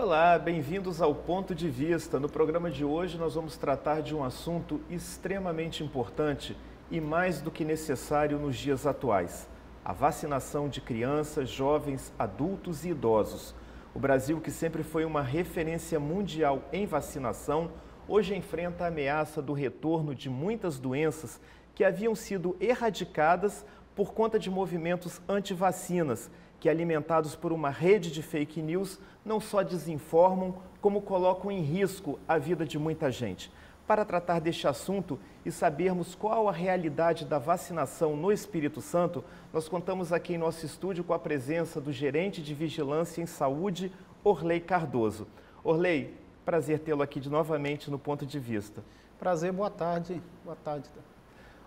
Olá, bem-vindos ao Ponto de Vista. No programa de hoje nós vamos tratar de um assunto extremamente importante e mais do que necessário nos dias atuais: a vacinação de crianças, jovens, adultos e idosos. O Brasil, que sempre foi uma referência mundial em vacinação, hoje enfrenta a ameaça do retorno de muitas doenças que haviam sido erradicadas por conta de movimentos anti-vacinas, que, alimentados por uma rede de fake news, não só desinformam, como colocam em risco a vida de muita gente. Para tratar deste assunto e sabermos qual a realidade da vacinação no Espírito Santo, nós contamos aqui em nosso estúdio com a presença do gerente de Vigilância em Saúde, Orley Cardoso. Orley, prazer tê-lo aqui novamente no Ponto de Vista. Prazer, boa tarde. Boa tarde.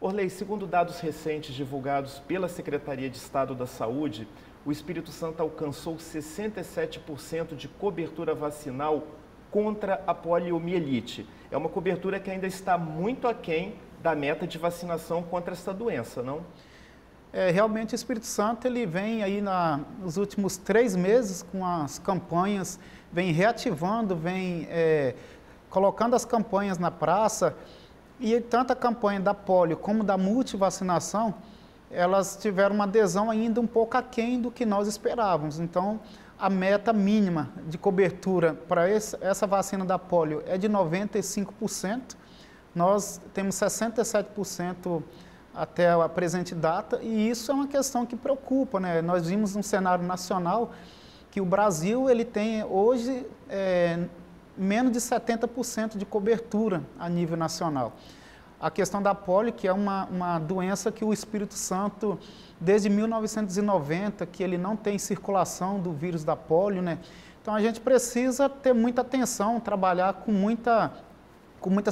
Orley, segundo dados recentes divulgados pela Secretaria de Estado da Saúde, o Espírito Santo alcançou 67% de cobertura vacinal contra a poliomielite. É uma cobertura que ainda está muito aquém da meta de vacinação contra essa doença, não? Realmente o Espírito Santo ele vem aí nos últimos 3 meses com as campanhas, vem reativando, vem colocando as campanhas na praça, e tanto a campanha da polio como da multivacinação, elas tiveram uma adesão ainda um pouco aquém do que nós esperávamos. Então, a meta mínima de cobertura para essa vacina da polio é de 95%. Nós temos 67% até a presente data, e isso é uma questão que preocupa, né? Nós vimos no cenário nacional que o Brasil ele tem hoje menos de 70% de cobertura a nível nacional. A questão da polio, que é uma doença que o Espírito Santo, desde 1990, que ele não tem circulação do vírus da polio, né? Então a gente precisa ter muita atenção, trabalhar com muita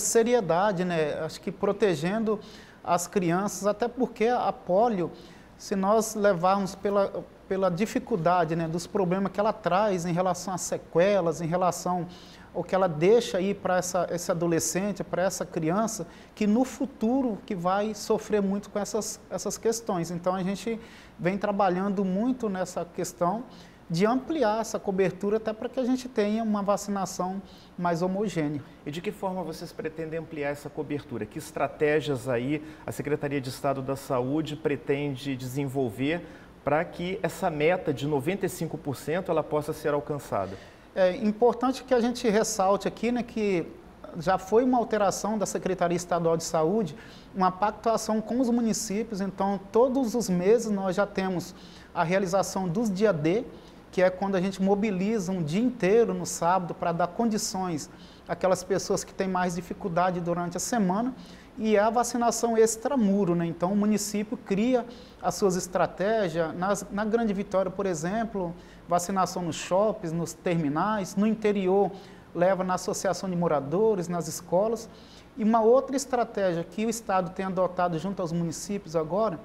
seriedade, né? Acho que protegendo as crianças, até porque a polio, se nós levarmos pela dificuldade, né, dos problemas que ela traz em relação às sequelas, em relação ao que ela deixa aí para esse adolescente, para essa criança, que no futuro que vai sofrer muito com essas questões. Então, a gente vem trabalhando muito nessa questão de ampliar essa cobertura, até para que a gente tenha uma vacinação mais homogênea. E de que forma vocês pretendem ampliar essa cobertura? Que estratégias aí a Secretaria de Estado da Saúde pretende desenvolver para que essa meta de 95% ela possa ser alcançada? É importante que a gente ressalte aqui, né, que já foi uma alteração da Secretaria Estadual de Saúde, uma pactuação com os municípios. Então, todos os meses nós já temos a realização dos dia D, que é quando a gente mobiliza um dia inteiro no sábado para dar condições àquelas pessoas que têm mais dificuldade durante a semana, e é a vacinação extramuro, né? Então, o município cria as suas estratégias. Na Grande Vitória, por exemplo, vacinação nos shoppings, nos terminais, no interior leva na associação de moradores, nas escolas. E uma outra estratégia que o Estado tem adotado junto aos municípios agora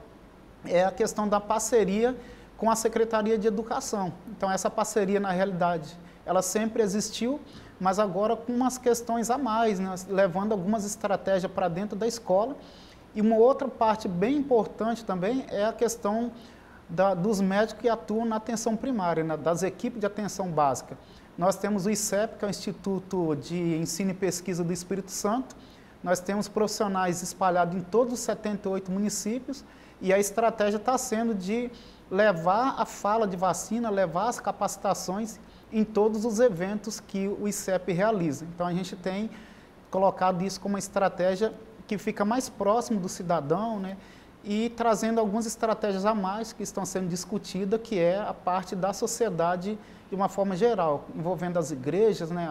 é a questão da parceria com a Secretaria de Educação. Então, essa parceria, na realidade, ela sempre existiu, mas agora com umas questões a mais, né? Levando algumas estratégias para dentro da escola. E uma outra parte bem importante também é a questão dos médicos que atuam na atenção primária, né? Das equipes de atenção básica. Nós temos o ICEP, que é o Instituto de Ensino e Pesquisa do Espírito Santo. Nós temos profissionais espalhados em todos os 78 municípios, e a estratégia está sendo de levar a fala de vacina, levar as capacitações em todos os eventos que o ICEP realiza. Então, a gente tem colocado isso como uma estratégia que fica mais próximo do cidadão, né? E trazendo algumas estratégias a mais que estão sendo discutidas, que é a parte da sociedade de uma forma geral, envolvendo as igrejas, né?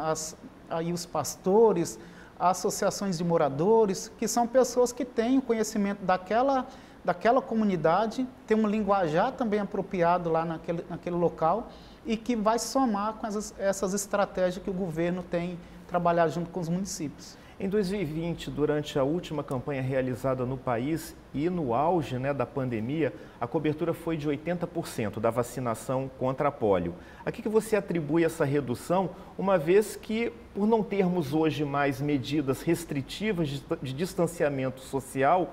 Aí os pastores, as associações de moradores, que são pessoas que têm o conhecimento daquela comunidade, tem um linguajar também apropriado lá naquele local, e que vai somar com essas estratégias que o governo tem trabalhado junto com os municípios. Em 2020, durante a última campanha realizada no país e no auge, né, da pandemia, a cobertura foi de 80% da vacinação contra a polio. A que você atribui essa redução, uma vez que, por não termos hoje mais medidas restritivas de distanciamento social,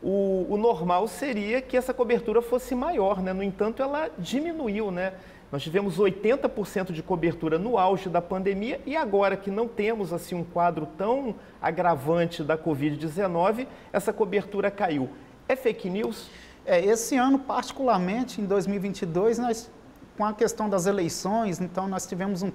o normal seria que essa cobertura fosse maior, né? No entanto, ela diminuiu, né? Nós tivemos 80% de cobertura no auge da pandemia e agora que não temos assim um quadro tão agravante da Covid-19, essa cobertura caiu. É fake news? Esse ano, particularmente, em 2022, com a questão das eleições, então nós tivemos um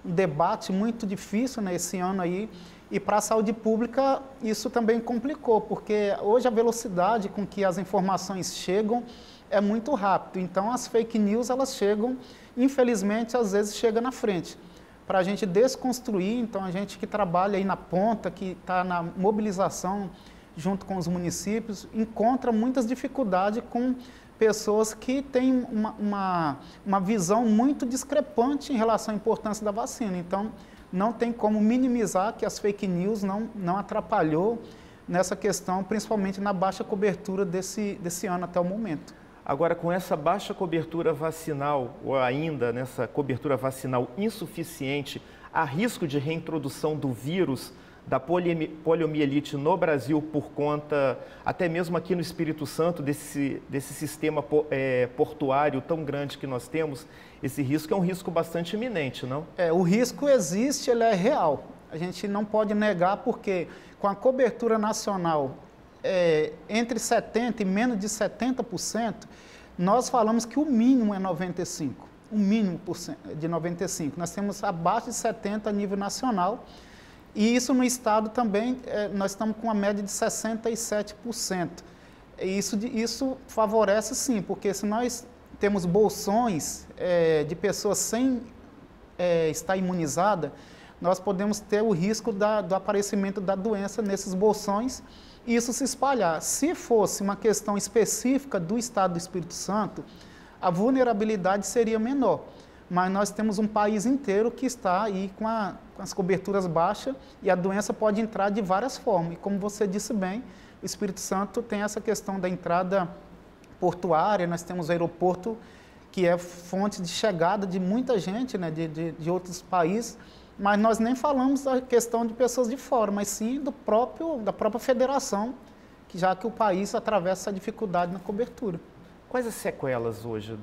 debate muito difícil, né, esse ano aí, e para a saúde pública isso também complicou, porque hoje a velocidade com que as informações chegam é muito rápido, então as fake news elas chegam, infelizmente, às vezes chega na frente. Para a gente desconstruir, então a gente que trabalha aí na ponta, que está na mobilização junto com os municípios, encontra muitas dificuldades com pessoas que têm uma visão muito discrepante em relação à importância da vacina. Então, não tem como minimizar que as fake news não atrapalhou nessa questão, principalmente na baixa cobertura desse ano até o momento. Agora, com essa baixa cobertura vacinal, ou ainda nessa cobertura vacinal insuficiente, há risco de reintrodução do vírus da poliomielite no Brasil por conta, até mesmo aqui no Espírito Santo, desse sistema portuário tão grande que nós temos? Esse risco é um risco bastante iminente, não? O risco existe, ele é real. A gente não pode negar porque com a cobertura nacional entre 70% e menos de 70%, nós falamos que o mínimo é 95%, o mínimo de 95%. Nós temos abaixo de 70% a nível nacional. E isso no estado também, nós estamos com uma média de 67%. Isso favorece sim, porque se nós temos bolsões de pessoas sem estar imunizada, nós podemos ter o risco do aparecimento da doença nesses bolsões e isso se espalhar. Se fosse uma questão específica do estado do Espírito Santo, a vulnerabilidade seria menor. Mas nós temos um país inteiro que está aí com as coberturas baixas e a doença pode entrar de várias formas. E como você disse bem, o Espírito Santo tem essa questão da entrada portuária, nós temos o aeroporto que é fonte de chegada de muita gente, né, de outros países, mas nós nem falamos da questão de pessoas de fora, mas sim da própria federação, já que o país atravessa essa dificuldade na cobertura. Quais as sequelas hoje,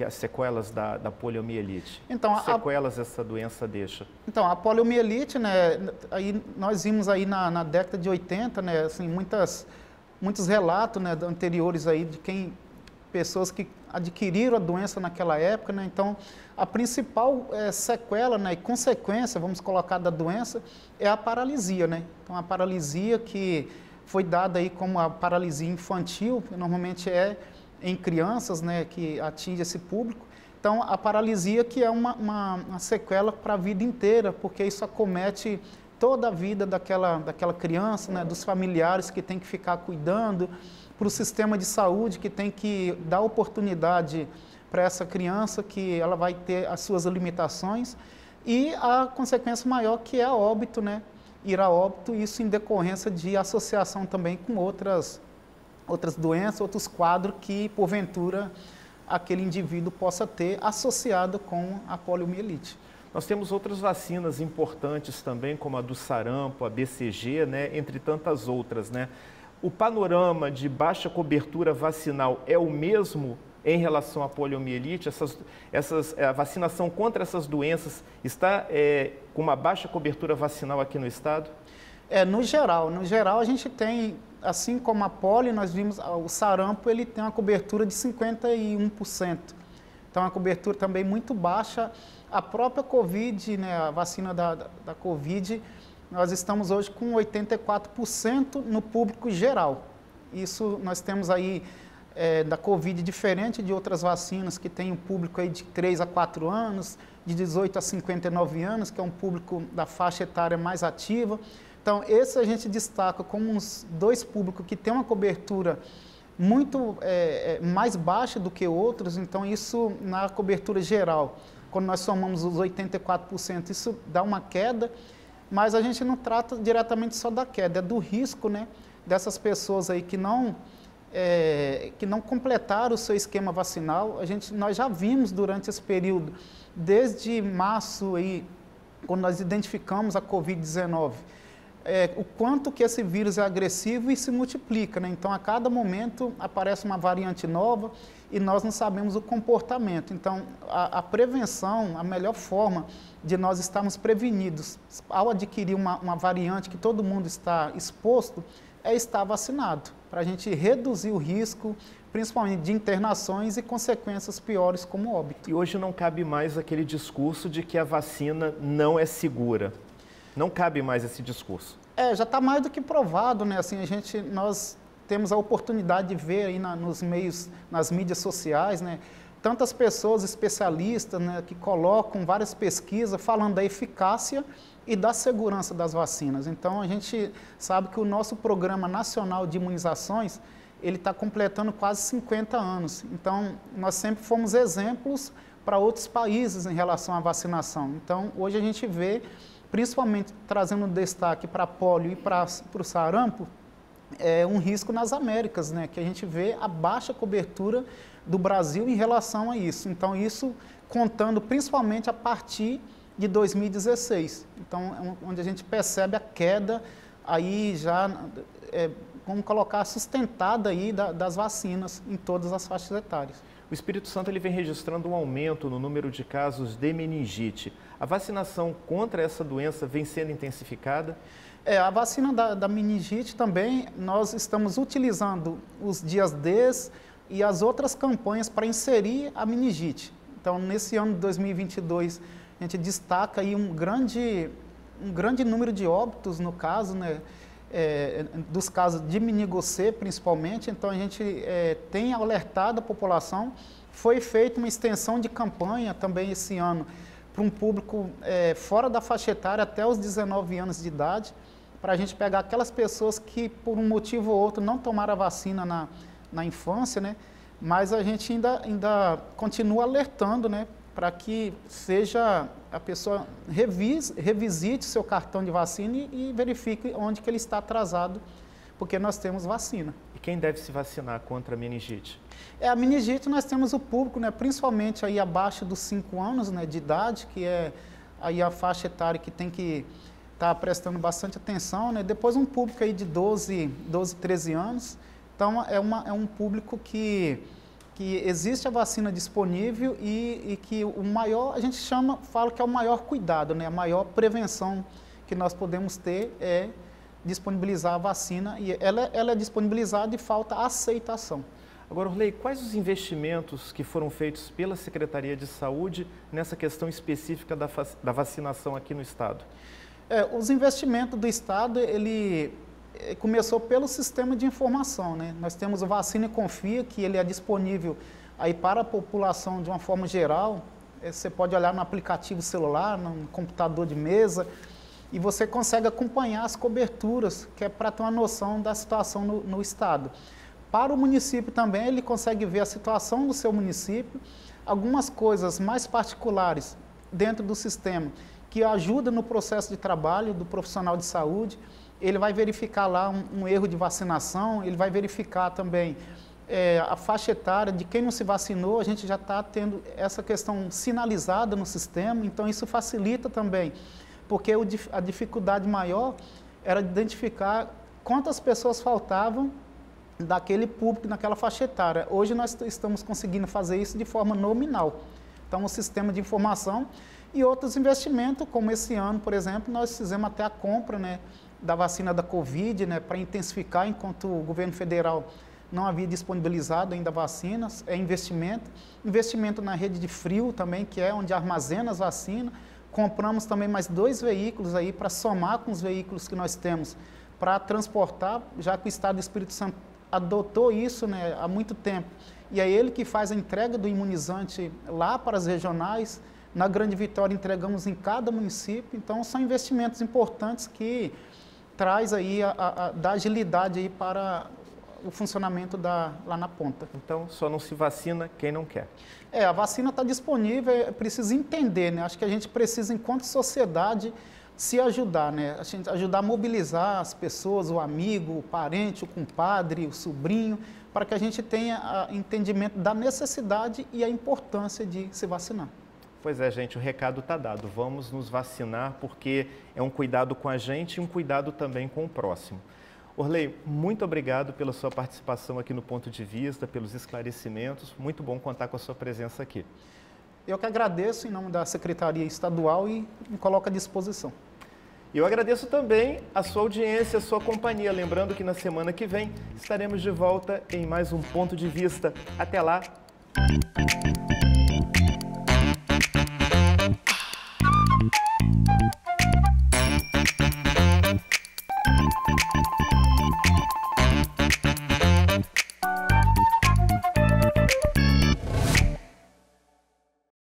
as sequelas da poliomielite? Então, que sequelas essa doença deixa? Então, a poliomielite, né, aí nós vimos aí na década de 80, né, assim, muitos relatos, né, anteriores aí de pessoas que adquiriram a doença naquela época, né, então a principal sequela, né, e consequência, vamos colocar, da doença é a paralisia, né, então a paralisia que foi dada aí como a paralisia infantil, que normalmente em crianças, né, que atinge esse público. Então, a paralisia que é uma sequela para a vida inteira, porque isso acomete toda a vida daquela criança, né, dos familiares que tem que ficar cuidando, para o sistema de saúde que tem que dar oportunidade para essa criança, que ela vai ter as suas limitações, e a consequência maior que é a óbito, né, ir a óbito, isso em decorrência de associação também com outras doenças, outros quadros que, porventura, aquele indivíduo possa ter associado com a poliomielite. Nós temos outras vacinas importantes também, como a do sarampo, a BCG, né, entre tantas outras, né? O panorama de baixa cobertura vacinal é o mesmo em relação à poliomielite? A vacinação contra essas doenças está com uma baixa cobertura vacinal aqui no estado? No geral a gente tem, assim como a polio, nós vimos o sarampo, ele tem uma cobertura de 51%. Então, a cobertura também muito baixa. A própria Covid, né, a vacina da Covid, nós estamos hoje com 84% no público geral. Isso nós temos aí da Covid diferente de outras vacinas que tem um público aí de 3 a 4 anos, de 18 a 59 anos, que é um público da faixa etária mais ativa. Então, esse a gente destaca como uns dois públicos que têm uma cobertura muito mais baixa do que outros. Então, isso na cobertura geral, quando nós somamos os 84%, isso dá uma queda, mas a gente não trata diretamente só da queda, é do risco, né, dessas pessoas aí que não completaram o seu esquema vacinal. Nós já vimos durante esse período, desde março, aí, quando nós identificamos a Covid-19, o quanto que esse vírus é agressivo e se multiplica, né? Então, a cada momento aparece uma variante nova e nós não sabemos o comportamento. Então, a prevenção, a melhor forma de nós estarmos prevenidos ao adquirir uma variante que todo mundo está exposto, é estar vacinado, para a gente reduzir o risco, principalmente de internações e consequências piores como óbito. E hoje não cabe mais aquele discurso de que a vacina não é segura. Não cabe mais esse discurso. Já está mais do que provado, né? Assim, nós temos a oportunidade de ver aí nos meios, nas mídias sociais, né? Tantas pessoas especialistas, né, que colocam várias pesquisas falando da eficácia e da segurança das vacinas. Então, a gente sabe que o nosso Programa Nacional de Imunizações, ele está completando quase 50 anos. Então, nós sempre fomos exemplos para outros países em relação à vacinação. Então, hoje a gente vê, principalmente trazendo destaque para a polio e para o sarampo, um risco nas Américas, né? Que a gente vê a baixa cobertura do Brasil em relação a isso. Então, isso contando principalmente a partir de 2016. Então, onde a gente percebe a queda aí já, vamos colocar, sustentada aí das vacinas em todas as faixas etárias. O Espírito Santo ele vem registrando um aumento no número de casos de meningite. A vacinação contra essa doença vem sendo intensificada? A vacina da meningite também, nós estamos utilizando os dias D e as outras campanhas para inserir a meningite. Então, nesse ano de 2022, a gente destaca aí um grande número de óbitos, no caso, né, dos casos de meningocê, principalmente. Então, a gente tem alertado a população. Foi feita uma extensão de campanha também esse ano para um público fora da faixa etária até os 19 anos de idade, para a gente pegar aquelas pessoas que, por um motivo ou outro, não tomaram a vacina na infância, né? Mas a gente ainda continua alertando, né, para que a pessoa revisite seu cartão de vacina e verifique onde que ele está atrasado, porque nós temos vacina. E quem deve se vacinar contra a meningite? A meningite nós temos o público, né, principalmente aí abaixo dos 5 anos, né, de idade, que é aí a faixa etária que tem que estar prestando bastante atenção, né? Depois um público aí de 12, 13 anos. Então, é um público que existe a vacina disponível e que o maior, a gente fala que é o maior cuidado, né? A maior prevenção que nós podemos ter é disponibilizar a vacina, e ela é disponibilizada e falta aceitação. Agora, Orley, quais os investimentos que foram feitos pela Secretaria de Saúde nessa questão específica da vacinação aqui no Estado? Os investimentos do Estado, ele começou pelo sistema de informação, né? Nós temos o Vacina e Confia, que ele é disponível aí para a população de uma forma geral. Você pode olhar no aplicativo celular, no computador de mesa, e você consegue acompanhar as coberturas, que é para ter uma noção da situação no Estado. Para o município também, ele consegue ver a situação do seu município, algumas coisas mais particulares dentro do sistema, que ajuda no processo de trabalho do profissional de saúde. Ele vai verificar lá um erro de vacinação, ele vai verificar também a faixa etária de quem não se vacinou. A gente já está tendo essa questão sinalizada no sistema, então isso facilita também, porque a dificuldade maior era identificar quantas pessoas faltavam daquele público, naquela faixa etária. Hoje nós estamos conseguindo fazer isso de forma nominal. Então, o sistema de informação e outros investimentos, como esse ano, por exemplo, nós fizemos até a compra, né, da vacina da Covid, né, para intensificar, enquanto o governo federal não havia disponibilizado ainda vacinas, investimento na rede de frio também, que é onde armazena as vacinas. Compramos também mais 2 veículos aí para somar com os veículos que nós temos para transportar, já que o Estado do Espírito Santo adotou isso, né, há muito tempo. E é ele que faz a entrega do imunizante lá para as regionais. Na Grande Vitória entregamos em cada município. Então, são investimentos importantes que traz aí da agilidade aí para o funcionamento lá na ponta. Então, só não se vacina quem não quer. A vacina está disponível, precisa entender, né? Acho que a gente precisa, enquanto sociedade, se ajudar, né? A gente ajudar a mobilizar as pessoas, o amigo, o parente, o compadre, o sobrinho, para que a gente tenha entendimento da necessidade e a importância de se vacinar. Pois é, gente, o recado está dado. Vamos nos vacinar porque é um cuidado com a gente e um cuidado também com o próximo. Orley, muito obrigado pela sua participação aqui no Ponto de Vista, pelos esclarecimentos. Muito bom contar com a sua presença aqui. Eu que agradeço em nome da Secretaria Estadual e me coloco à disposição. E eu agradeço também a sua audiência, a sua companhia. Lembrando que na semana que vem estaremos de volta em mais um Ponto de Vista. Até lá!